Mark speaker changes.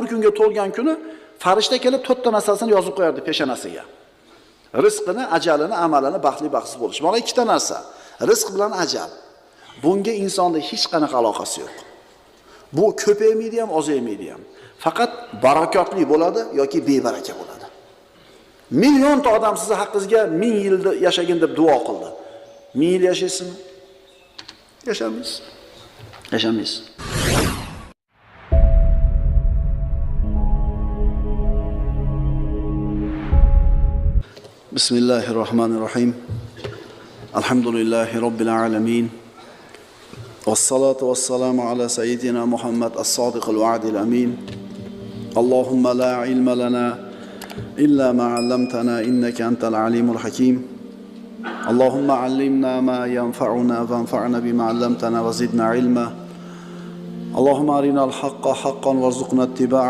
Speaker 1: kunga to'lgan kuni farishta kelib 4 ta narsasini yozib qo'yardi peshonasiga. Rizqini, ajalini, amalini, baxtli baxtsiz bo'lish. Mana 2 ta narsa. Rizq bilan ajal. Bunga insonning hech qanaqa aloqasi yo'q. Bu ko'paymaydi ham, ozaymaydi ham. Faqat barakotli bo'ladi yoki bebaraka bo'ladi. Millionta odam sizni haqqingizga 1000 yil yashagin deb duo qildi. 1000 yil yashaysizmi? Yashamaysiz. Yashamaysiz. Bismillahirrahmanirrahim. Alhamdulillahi robbil alamin. Wassalatu wassalamu ala sayyidina Muhammad as-sadiqil wa'dil amin. Allahumma la ilma lana illa ma 'allamtana innaka antal alimul hakim. Allahumma 'allimna ma yanfa'una wanfa'na bima 'allamtana wa zidna ilma. Allahumma arina al-haqqa haqqan warzuqna ittiba'a